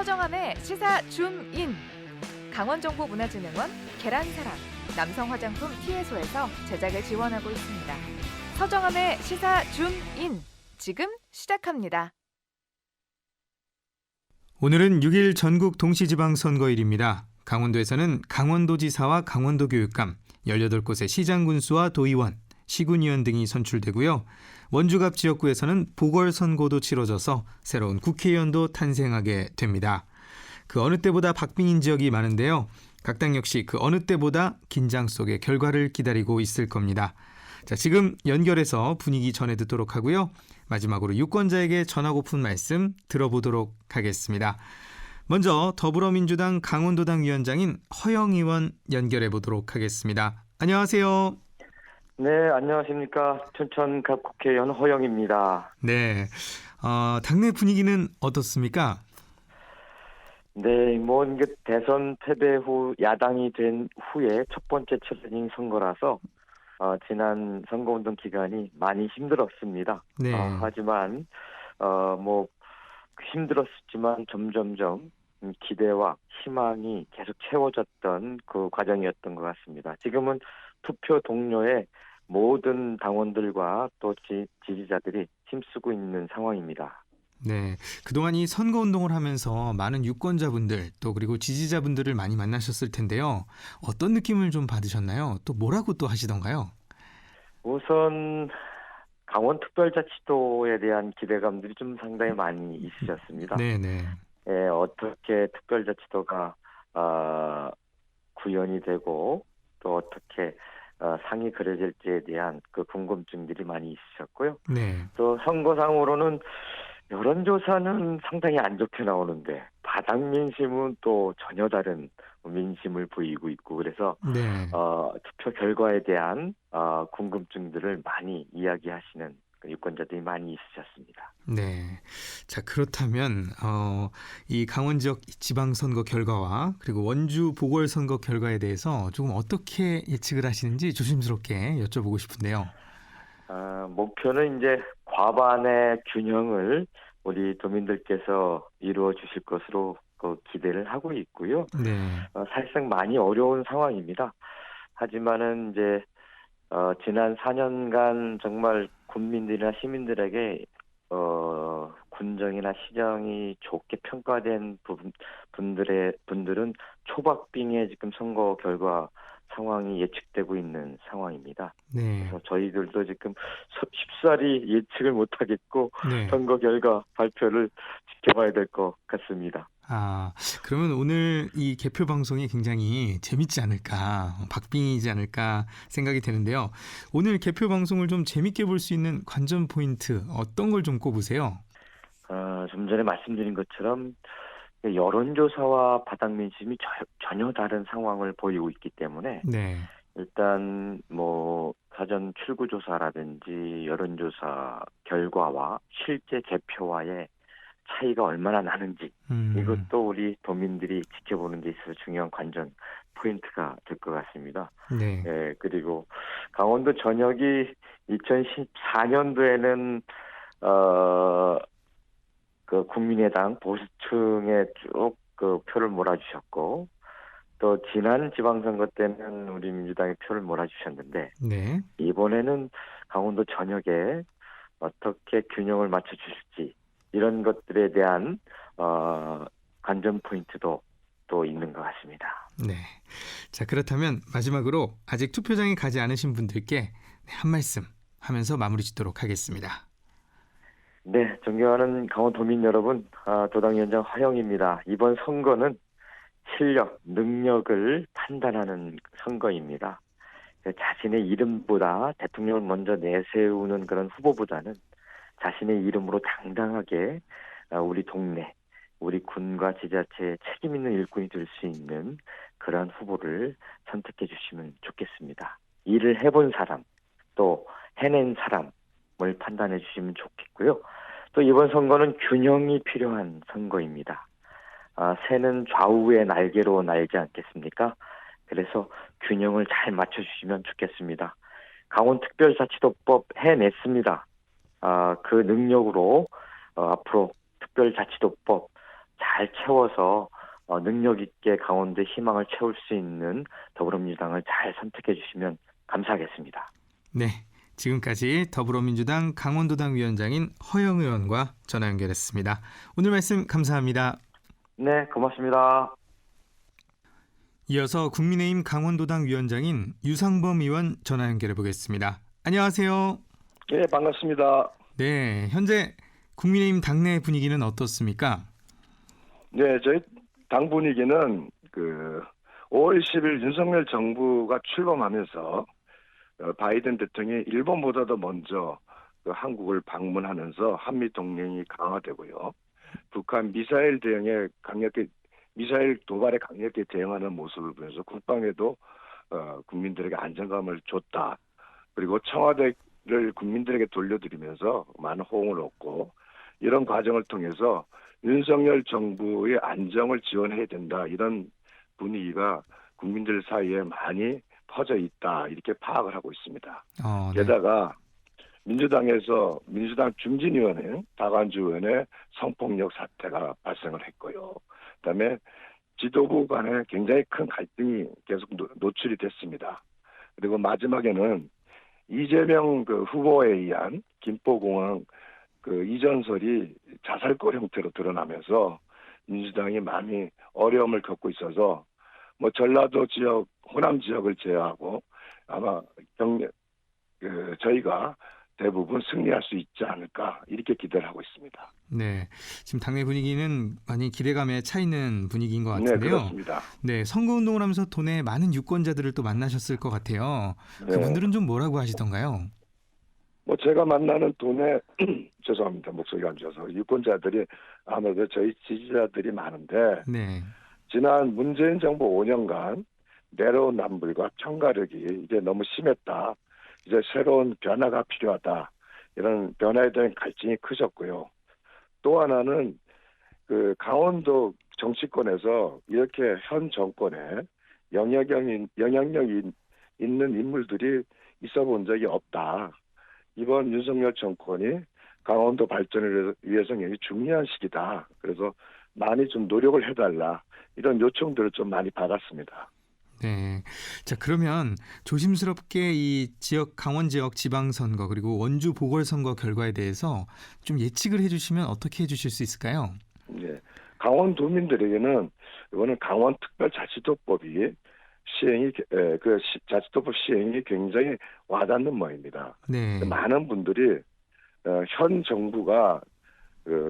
서정함의 시사 줌인. 강원정보문화진흥원 계란사랑 남성화장품 티에소에서 제작을 지원하고 있습니다. 서정함의 시사 줌인. 지금 시작합니다. 오늘은 6일 전국 동시지방선거일입니다. 강원도에서는 강원도지사와 강원도교육감, 18곳의 시장군수와 도의원, 시군의원 등이 선출되고요. 원주갑 지역구에서는 보궐선거도 치러져서 새로운 국회의원도 탄생하게 됩니다. 그 어느 때보다 박빙인 지역이 많은데요. 각 당 역시 그 어느 때보다 긴장 속의 결과를 기다리고 있을 겁니다. 자, 지금 연결해서 분위기 전해 듣도록 하고요. 마지막으로 유권자에게 전하고픈 말씀 들어보도록 하겠습니다. 먼저 더불어민주당 강원도당 위원장인 허영 의원 연결해 보도록 하겠습니다. 안녕하세요. 네, 안녕하십니까. 춘천갑 국회의원 허영입니다. 네, 당내 분위기는 어떻습니까? 네, 이게 대선 패배 후 야당이 된 후에 첫 번째 치러진 선거라서 지난 선거운동 기간이 많이 힘들었습니다. 네. 하지만 힘들었지만 점점점 기대와 희망이 계속 채워졌던 그 과정이었던 것 같습니다. 지금은 투표 동료의 모든 당원들과 또 지지자들이 힘쓰고 있는 상황입니다. 네, 그동안 이 선거운동을 하면서 많은 유권자분들 또 그리고 지지자분들을 많이 만나셨을 텐데요. 어떤 느낌을 좀 받으셨나요? 또 뭐라고 또 하시던가요? 우선 강원특별자치도에 대한 기대감들이 좀 상당히 많이 있으셨습니다. 네네. 예, 어떻게 특별자치도가 구현이 되고 또 어떻게 상이 그려질지에 대한 그 궁금증들이 많이 있으셨고요. 네. 또 선거상으로는 여론조사는 상당히 안 좋게 나오는데 바닥 민심은 또 전혀 다른 민심을 보이고 있고 그래서 네. 투표 결과에 대한 궁금증들을 많이 이야기하시는 유권자들이 많이 있으셨습니다. 네. 자, 그렇다면 이 강원 지역 지방선거 결과와 그리고 원주 보궐선거 결과에 대해서 조금 어떻게 예측을 하시는지 조심스럽게 여쭤보고 싶은데요. 목표는 이제 과반의 균형을 우리 도민들께서 이루어 주실 것으로 기대를 하고 있고요. 네. 사실상 많이 어려운 상황입니다. 하지만은 이제 지난 4년간 정말 국민들이나 시민들에게 군정이나 시정이 좋게 평가된 분들은 초박빙의 지금 선거 결과 상황이 예측되고 있는 상황입니다. 네. 그래서 저희들도 지금 쉽사리 예측을 못하겠고 네. 선거 결과 발표를 지켜봐야 될 것 같습니다. 그러면 오늘 이 개표 방송이 굉장히 재밌지 않을까, 박빙이지 않을까 생각이 되는데요. 오늘 개표 방송을 좀 재밌게 볼 수 있는 관전 포인트 어떤 걸 좀 꼽으세요? 좀 전에 말씀드린 것처럼 여론조사와 바닥 민심이 전혀 다른 상황을 보이고 있기 때문에 네. 일단 사전 출구조사라든지 여론조사 결과와 실제 개표와의 차이가 얼마나 나는지 이것도 우리 도민들이 지켜보는 데 있어서 중요한 관전 포인트가 될 것 같습니다. 네. 예, 그리고 강원도 전역이 2014년도에는 그 국민의당 보수층에 쭉 그 표를 몰아주셨고 또 지난 지방선거 때는 우리 민주당의 표를 몰아주셨는데 네. 이번에는 강원도 전역에 어떻게 균형을 맞춰주실지 이런 것들에 대한 관전 포인트도 또 있는 것 같습니다. 네. 자, 그렇다면 마지막으로 아직 투표장에 가지 않으신 분들께 한 말씀 하면서 마무리 짓도록 하겠습니다. 네, 존경하는 강원도민 여러분, 도당위원장 허영입니다. 이번 선거는 실력, 능력을 판단하는 선거입니다. 자신의 이름보다 대통령을 먼저 내세우는 그런 후보보다는 자신의 이름으로 당당하게 우리 동네, 우리 군과 지자체에 책임 있는 일꾼이 될 수 있는 그런 후보를 선택해 주시면 좋겠습니다. 일을 해본 사람, 또 해낸 사람을 판단해 주시면 좋겠고요. 또 이번 선거는 균형이 필요한 선거입니다. 새는 좌우의 날개로 날지 않겠습니까? 그래서 균형을 잘 맞춰주시면 좋겠습니다. 강원특별자치도법 해냈습니다. 그 능력으로 앞으로 특별자치도법 잘 채워서 능력 있게 강원도의 희망을 채울 수 있는 더불어민주당을 잘 선택해 주시면 감사하겠습니다. 네, 지금까지 더불어민주당 강원도당 위원장인 허영 의원과 전화 연결했습니다. 오늘 말씀 감사합니다. 네, 고맙습니다. 이어서 국민의힘 강원도당 위원장인 유상범 의원 전화 연결해 보겠습니다. 안녕하세요. 네, 반갑습니다. 네, 현재 국민의힘 당내 분위기는 어떻습니까? 네, 저희 당 분위기는 5월 10일 윤석열 정부가 출범하면서 바이든 대통령이 일본보다도 먼저 한국을 방문하면서 한미 동맹이 강화되고요. 북한 미사일 도발에 강력히 대응하는 모습을 보면서 국방에도 국민들에게 안정감을 줬다. 그리고 청와대를 국민들에게 돌려드리면서 많은 호응을 얻고 이런 과정을 통해서 윤석열 정부의 안정을 지원해야 된다. 이런 분위기가 국민들 사이에 많이 퍼져 있다. 이렇게 파악을 하고 있습니다. 네. 게다가 민주당 중진위원회 박완주 의원의 성폭력 사태가 발생을 했고요. 그다음에 지도부 간에 굉장히 큰 갈등이 계속 노출이 됐습니다. 그리고 마지막에는 이재명 후보에 의한 김포공항 이전설이 자살골 형태로 드러나면서 민주당이 많이 어려움을 겪고 있어서 전라도 지역, 호남 지역을 제외하고 아마 저희가 대부분 승리할 수 있지 않을까 이렇게 기대를 하고 있습니다. 네, 지금 당내 분위기는 많이 기대감에 차 있는 분위기인 것 네, 같은데요. 그렇습니다. 네, 선거운동을 하면서 도내 많은 유권자들을 또 만나셨을 것 같아요. 네. 그분들은 좀 뭐라고 하시던가요? 제가 만나는 도내 죄송합니다. 목소리가 안 좋아서 유권자들이 아무래도 저희 지지자들이 많은데 네, 지난 문재인 정부 5년간 내로남불과 편가르기 이제 너무 심했다. 이제 새로운 변화가 필요하다. 이런 변화에 대한 갈증이 크셨고요. 또 하나는 강원도 정치권에서 이렇게 현 정권에 영향력이 있는 인물들이 있어 본 적이 없다. 이번 윤석열 정권이 강원도 발전을 위해서 굉장히 중요한 시기다. 그래서 많이 좀 노력을 해달라. 이런 요청들을 좀 많이 받았습니다. 네. 자, 그러면 조심스럽게 이 강원 지역 지방선거 그리고 원주 보궐선거 결과에 대해서 좀 예측을 해주시면 어떻게 해주실 수 있을까요? 네. 강원도민들에게는 이거는 강원특별자치도법이 자치도법 시행이 굉장히 와닿는 모양입니다. 네. 많은 분들이 현 정부가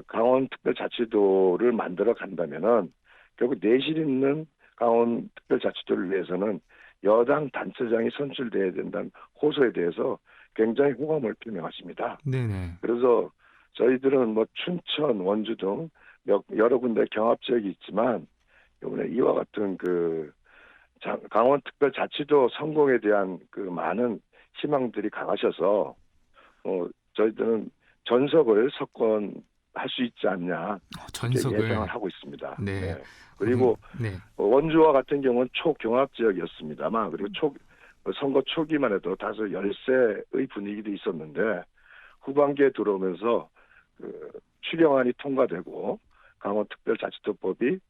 강원특별자치도를 만들어 간다면은 결국 내실 있는 강원특별자치도를 위해서는 여당 단체장이 선출돼야 된다는 호소에 대해서 굉장히 호감을 표명하십니다. 네네. 그래서 저희들은 춘천, 원주 등 여러 군데 경합지역이 있지만 이번에 이와 같은 강원특별자치도 성공에 대한 많은 희망들이 강하셔서 저희들은 전석을 석권할 수 있지 않냐 전석을 예상을 하고 있습니다. 네. 네. 그리고 네. 원주와 같은 경우는 초경합 지역이었습니다만 그리고 선거 초기만 해도 다소 열세의 분위기도 있었는데 후반기에 들어오면서 추경안이 통과되고 강원특별자치도법이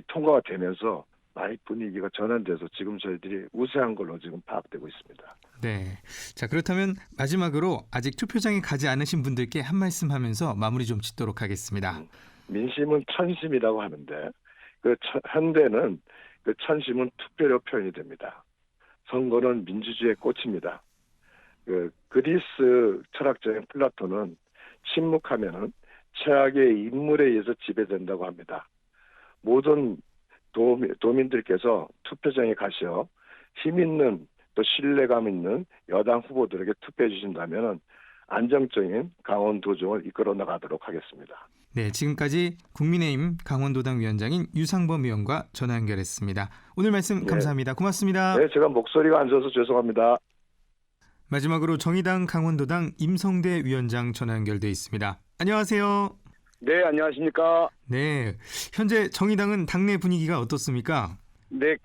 통과가 되면서 많이 분위기가 전환돼서 지금 저희들이 우세한 걸로 지금 파악되고 있습니다. 네. 자, 그렇다면 마지막으로 아직 투표장에 가지 않으신 분들께 한 말씀 하면서 마무리 좀 짓도록 하겠습니다. 민심은 천심이라고 하는데 현대는 천심은 투표로 표현이 됩니다. 선거는 민주주의의 꽃입니다. 그리스 철학자인 플라톤은 침묵하면은 최악의 인물에 의해서 지배된다고 합니다. 모든 도민들께서 투표장에 가셔 힘 있는 또 신뢰감 있는 여당 후보들에게 투표해 주신다면 안정적인 강원도정을 이끌어 나가도록 하겠습니다. 네, 지금까지 국민의힘 강원도당 위원장인 유상범 의원과 전화 연결했습니다. 오늘 말씀 감사합니다. 고맙습니다. 네, 제가 목소리가 안 좋아서 죄송합니다. 마지막으로 정의당 강원도당 임성대 위원장 전화 연결돼 있습니다. 안녕하세요. 네, 안녕하십니까. 네, 현재 정의당은 당내 분위기가 어떻습니까? 네,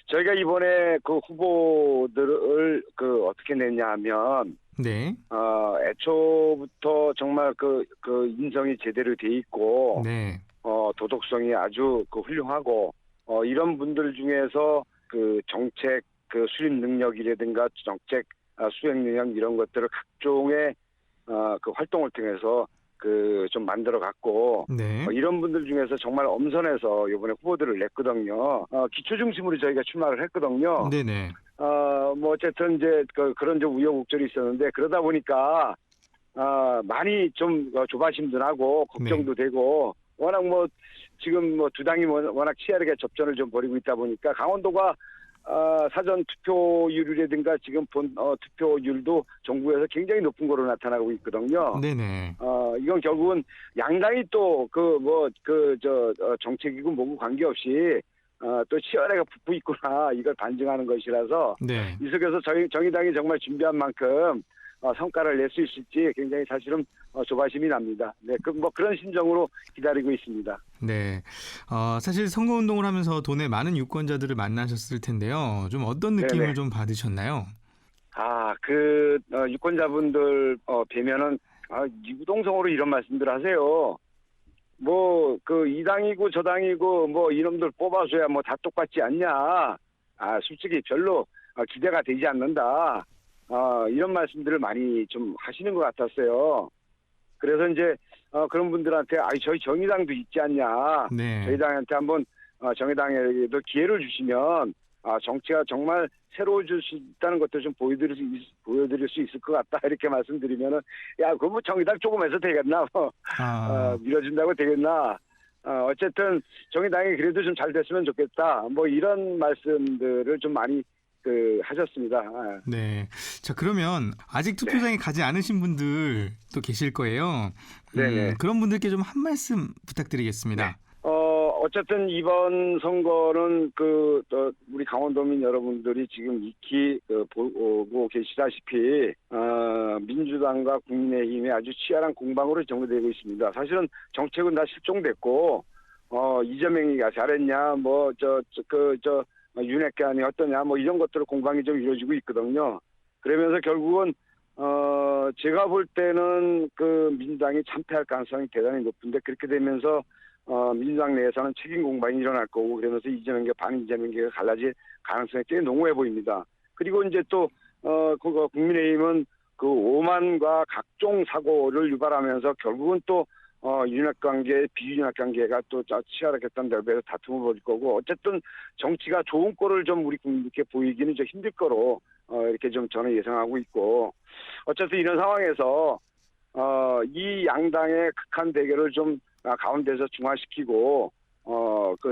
저희가 이번에 후보들을 어떻게 냈냐 하면, 네. 애초부터 정말 그 인성이 제대로 돼 있고, 네. 도덕성이 아주 훌륭하고, 이런 분들 중에서 그 정책 수립 능력이라든가 정책 수행 능력 이런 것들을 각종의 그 활동을 통해서 좀 만들어 갔고, 네. 이런 분들 중에서 정말 엄선해서 이번에 후보들을 냈거든요. 기초 중심으로 저희가 출마를 했거든요. 네네. 뭐 어쨌든 이제 그런 좀 우여곡절이 있었는데, 그러다 보니까 많이 좀 조바심도 나고 걱정도 되고, 워낙 뭐 지금 뭐 두 당이 워낙 치열하게 접전을 좀 벌이고 있다 보니까 강원도가 사전 투표율이라든가 지금 본 투표율도 정부에서 굉장히 높은 거로 나타나고 있거든요. 네네. 이건 결국은 양당이 또 정책이고 뭐고 관계없이 또 치열하게 붙고 있구나, 이걸 반증하는 것이라서, 네. 이 속에서 정의당이 정말 준비한 만큼 성과를 낼 수 있을지 굉장히 사실은 조바심이 납니다. 네, 그런 심정으로 기다리고 있습니다. 네. 사실 선거운동을 하면서 도내 많은 유권자들을 만나셨을 텐데요. 좀 어떤 느낌을 네네. 좀 받으셨나요? 유권자분들 뵈면은 유동성으로 이런 말씀들 하세요. 뭐 이 당이고 저 당이고 뭐 이놈들 뽑아줘야 뭐 다 똑같지 않냐. 솔직히 별로 기대가 되지 않는다. 이런 말씀들을 많이 좀 하시는 것 같았어요. 그래서 이제 그런 분들한테 저희 정의당도 있지 않냐. 네. 저희 당한테 한번 정의당에도 기회를 주시면 정치가 정말 새로워질 수 있다는 것도 좀 보여드릴 수 있을 것 같다, 이렇게 말씀드리면은, 그거 뭐 정의당 조금해서 되겠나, 밀어준다고 되겠나. 어쨌든 정의당이 그래도 좀 잘 됐으면 좋겠다, 뭐 이런 말씀들을 좀 많이 하셨습니다. 네. 자, 그러면 아직 투표장에 가지 않으신 분들도 계실 거예요. 네네. 그런 분들께 좀 한 말씀 부탁드리겠습니다. 네. 어쨌든 이번 선거는 우리 강원도민 여러분들이 지금 익히 보고 계시다시피 민주당과 국민의힘의 아주 치열한 공방으로 전개되고 있습니다. 사실은 정책은 다 실종됐고, 이재명이가 잘했냐, 윤핵관이 어떠냐, 뭐 이런 것들을 공방이 좀 이루어지고 있거든요. 그러면서 결국은 제가 볼 때는 민주당이 참패할 가능성이 대단히 높은데, 그렇게 되면서 민주당 내에서는 책임 공방이 일어날 거고, 그러면서 이재명계 반이재명계가 갈라질 가능성이 꽤 농후해 보입니다. 그리고 이제 또 국민의힘은 오만과 각종 사고를 유발하면서 결국은 또 윤핵관계, 비윤핵관계가 또 치열하겠다는 데서 다툼을 벌일 거고, 어쨌든 정치가 좋은 꼴을 좀 우리 국민께 보이기는 좀 힘들 거로 이렇게 좀 저는 예상하고 있고, 어쨌든 이런 상황에서 이 양당의 극한 대결을 좀 가운데서 중화시키고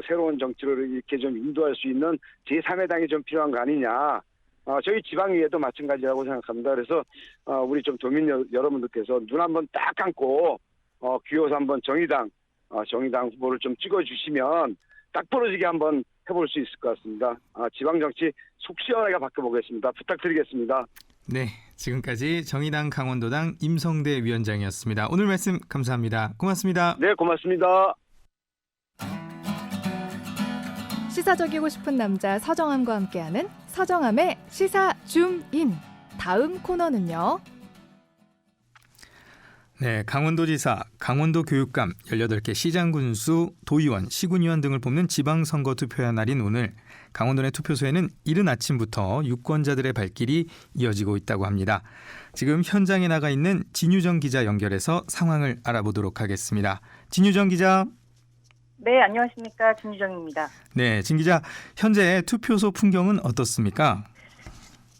새로운 정치를 이렇게 좀 인도할 수 있는 제3의 당이 좀 필요한 거 아니냐. 저희 지방위에도 마찬가지라고 생각합니다. 그래서 우리 좀 도민 여러분들께서 눈 한번 딱 감고 귀여워서 한번 정의당 후보를 좀 찍어주시면 딱 부러지게 한번 해볼 수 있을 것 같습니다. 지방 정치 속 시원하게 바꿔보겠습니다. 부탁드리겠습니다. 네, 지금까지 정의당 강원도당 임성대 위원장이었습니다. 오늘 말씀 감사합니다. 고맙습니다. 네, 고맙습니다. 시사적이고 싶은 남자 서정함과 함께하는 서정함의 시사 줌인. 다음 코너는요. 네, 강원도지사, 강원도교육감, 18개 시장군수, 도의원, 시군의원 등을 뽑는 지방선거 투표의 날인 오늘 강원도 내 투표소에는 이른 아침부터 유권자들의 발길이 이어지고 있다고 합니다. 지금 현장에 나가 있는 진유정 기자 연결해서 상황을 알아보도록 하겠습니다. 진유정 기자. 네, 안녕하십니까. 진유정입니다. 네, 진 기자, 현재 투표소 풍경은 어떻습니까?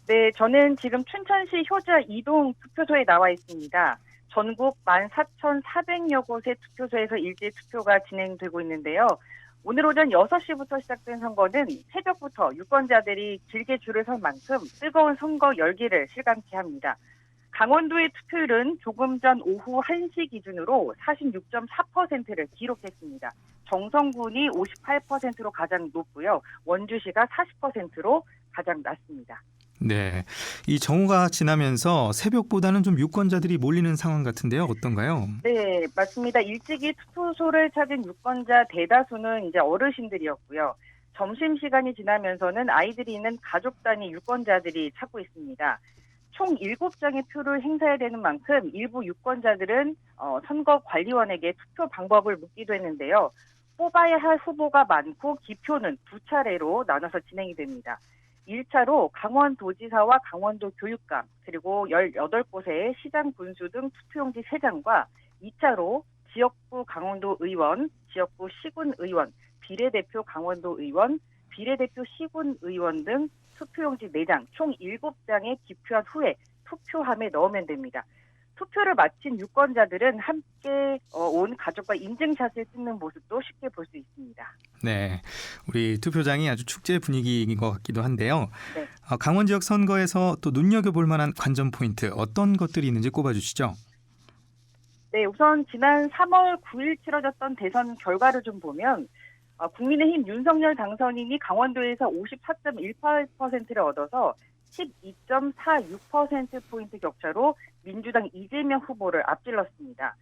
네, 저는 지금 춘천시 효자 2동 투표소에 나와 있습니다. 전국 14,400여 곳의 투표소에서 일제 투표가 진행되고 있는데요. 오늘 오전 6시부터 시작된 선거는 새벽부터 유권자들이 길게 줄을 설 만큼 뜨거운 선거 열기를 실감케 합니다. 강원도의 투표율은 조금 전 오후 1시 기준으로 46.4%를 기록했습니다. 정선군이 58%로 가장 높고요. 원주시가 40%로 가장 낮습니다. 네, 이 정오가 지나면서 새벽보다는 좀 유권자들이 몰리는 상황 같은데요. 어떤가요? 네, 맞습니다. 일찍이 투표소를 찾은 유권자 대다수는 이제 어르신들이었고요. 점심시간이 지나면서는 아이들이 있는 가족 단위 유권자들이 찾고 있습니다. 총 7장의 표를 행사해야 되는 만큼 일부 유권자들은 선거관리원에게 투표 방법을 묻기도 했는데요. 뽑아야 할 후보가 많고 기표는 두 차례로 나눠서 진행이 됩니다. 1차로 강원도지사와 강원도 교육감 그리고 18곳의 시장 군수 등 투표용지 3장과 2차로 지역구 강원도 의원, 지역구 시군 의원, 비례대표 강원도 의원, 비례대표 시군 의원 등 투표용지 4장, 총 7장에 기표한 후에 투표함에 넣으면 됩니다. 투표를 마친 유권자들은 함께 온 가족과 인증샷을 찍는 모습도 쉽게 볼 수 있습니다. 네, 우리 투표장이 아주 축제 분위기인 것 같기도 한데요. 네. 강원 지역 선거에서 또 눈여겨볼 만한 관전 포인트 어떤 것들이 있는지 꼽아주시죠. 네, 우선 지난 3월 9일 치러졌던 대선 결과를 좀 보면 국민의힘 윤석열 당선인이 강원도에서 54.18%를 얻어서 12.46%포인트 격차로 민주당 이재명 후보를 앞질렀습니다.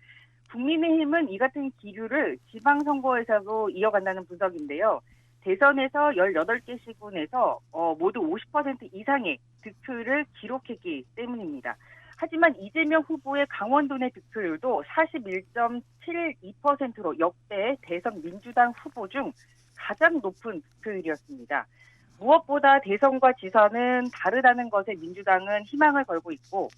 국민의힘은 이 같은 기류를 지방선거에서도 이어간다는 분석인데요. 대선에서 18개 시군에서 모두 50% 이상의 득표를 기록했기 때문입니다. 하지만 이재명 후보의 강원도 내 득표율도 41.72%로 역대 대선 민주당 후보 중 가장 높은 득표율이었습니다. 무엇보다 대선과 지선은 다르다는 것에 민주당은 희망을 걸고 있고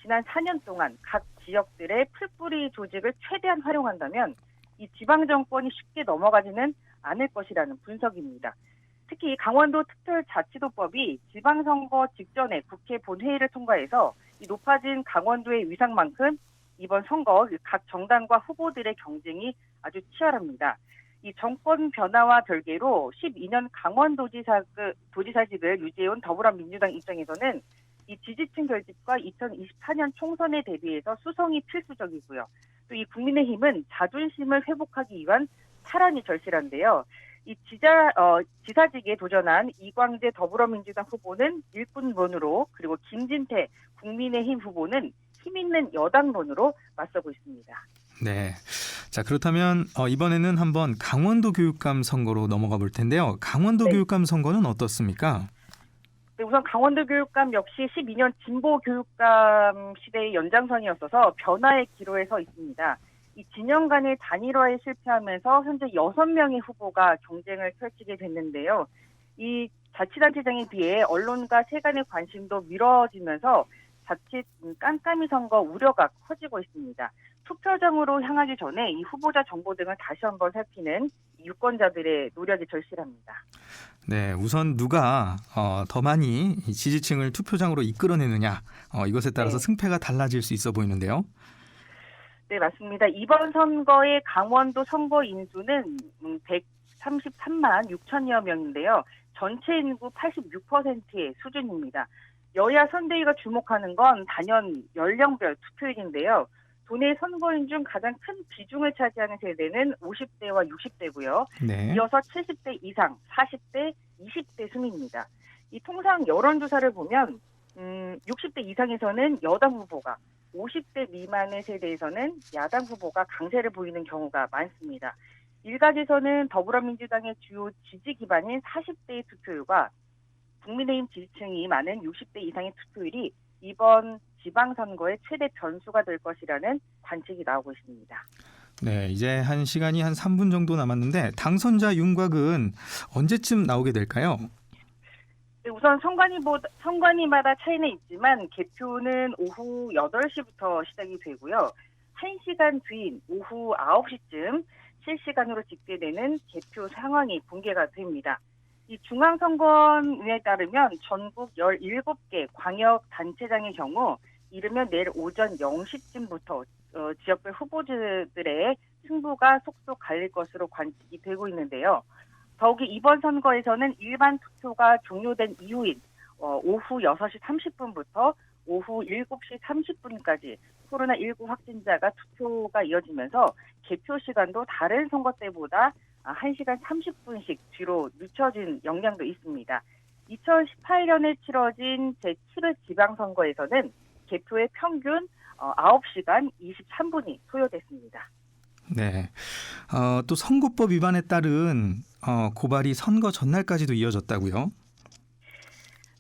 지난 4년 동안 각 지역들의 풀뿌리 조직을 최대한 활용한다면 이 지방정권이 쉽게 넘어가지는 않을 것이라는 분석입니다. 특히 강원도 특별자치도법이 지방선거 직전에 국회 본회의를 통과해서 이 높아진 강원도의 위상만큼 이번 선거 각 정당과 후보들의 경쟁이 아주 치열합니다. 이 정권 변화와 별개로 12년 강원도지사직을 유지해온 더불어민주당 입장에서는 이 지지층 결집과 2024년 총선에 대비해서 수성이 필수적이고요. 또 이 국민의힘은 자존심을 회복하기 위한 탈환이 절실한데요. 이 지사직에 도전한 이광재 더불어민주당 후보는 일꾼론으로 그리고 김진태 국민의힘 후보는 힘있는 여당론으로 맞서고 있습니다. 네. 자, 그렇다면 이번에는 한번 강원도 교육감 선거로 넘어가 볼 텐데요. 강원도 네. 교육감 선거는 어떻습니까? 네, 우선 강원도 교육감 역시 12년 진보 교육감 시대의 연장선이었어서 변화의 기로에 서 있습니다. 이 진영 간의 단일화에 실패하면서 현재 6명의 후보가 경쟁을 펼치게 됐는데요. 이 자치단체장에 비해 언론과 세간의 관심도 미뤄지면서 자칫 깜깜이 선거 우려가 커지고 있습니다. 투표장으로 향하기 전에 이 후보자 정보 등을 다시 한번 살피는 유권자들의 노력이 절실합니다. 네, 우선 누가 더 많이 이 지지층을 투표장으로 이끌어내느냐 이것에 따라서 네. 승패가 달라질 수 있어 보이는데요. 네, 맞습니다. 이번 선거의 강원도 선거 인수는 133만 6천여 명인데요. 전체 인구 86%의 수준입니다. 여야 선대위가 주목하는 건 단연 연령별 투표율인데요. 도내 선거인 중 가장 큰 비중을 차지하는 세대는 50대와 60대고요. 네. 이어서 70대 이상, 40대, 20대 순입니다. 이 통상 여론조사를 보면 60대 이상에서는 여당 후보가, 50대 미만의 세대에서는 야당 후보가 강세를 보이는 경우가 많습니다. 일각에서는 더불어민주당의 주요 지지 기반인 40대의 투표율과 국민의힘 지지층이 많은 60대 이상의 투표율이 이번 지방선거의 최대 변수가 될 것이라는 관측이 나오고 있습니다. 네, 이제 한 시간이 한 3분 정도 남았는데 당선자 윤곽은 언제쯤 나오게 될까요? 네, 우선 선관위마다 차이는 있지만 개표는 오후 8시부터 시작이 되고요. 1시간 뒤인 오후 9시쯤 실시간으로 집계되는 개표 상황이 공개가 됩니다. 이 중앙선거위에 따르면 전국 17개 광역단체장의 경우 이르면 내일 오전 0시쯤부터 지역별 후보들의 승부가 속속 갈릴 것으로 관측이 되고 있는데요. 더욱이 이번 선거에서는 일반 투표가 종료된 이후인 오후 6시 30분부터 오후 7시 30분까지 코로나19 확진자가 투표가 이어지면서 개표 시간도 다른 선거 때보다 1시간 30분씩 뒤로 늦춰진 영향도 있습니다. 2018년에 치러진 제7회 지방선거에서는 개표의 평균 9시간 23분이 소요됐습니다. 네. 또 선거법 위반에 따른 고발이 선거 전날까지도 이어졌다고요?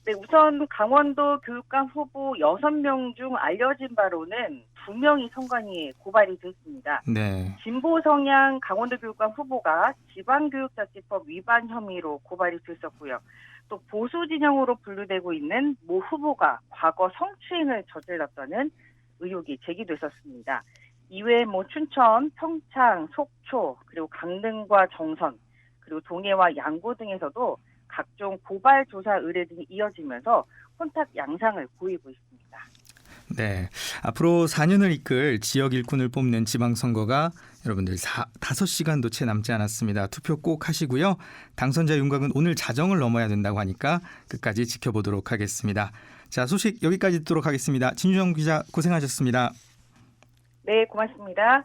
네, 우선 강원도 교육감 후보 6명 중 알려진 바로는 2명이 선관위에 고발이 됐습니다. 네. 진보 성향 강원도 교육감 후보가 지방교육자치법 위반 혐의로 고발이 됐었고요. 또 보수 진영으로 분류되고 있는 모 후보가 과거 성추행을 저질렀다는 의혹이 제기됐었습니다. 이외에 춘천, 평창, 속초, 그리고 강릉과 정선, 그리고 동해와 양구 등에서도 각종 고발 조사 의뢰 등이 이어지면서 혼탁 양상을 보이고 있습니다. 네. 앞으로 4년을 이끌 지역 일꾼을 뽑는 지방선거가 여러분들 5시간도 채 남지 않았습니다. 투표 꼭 하시고요. 당선자 윤곽은 오늘 자정을 넘어야 된다고 하니까 끝까지 지켜보도록 하겠습니다. 자, 소식 여기까지 듣도록 하겠습니다. 진유정 기자 고생하셨습니다. 네, 고맙습니다.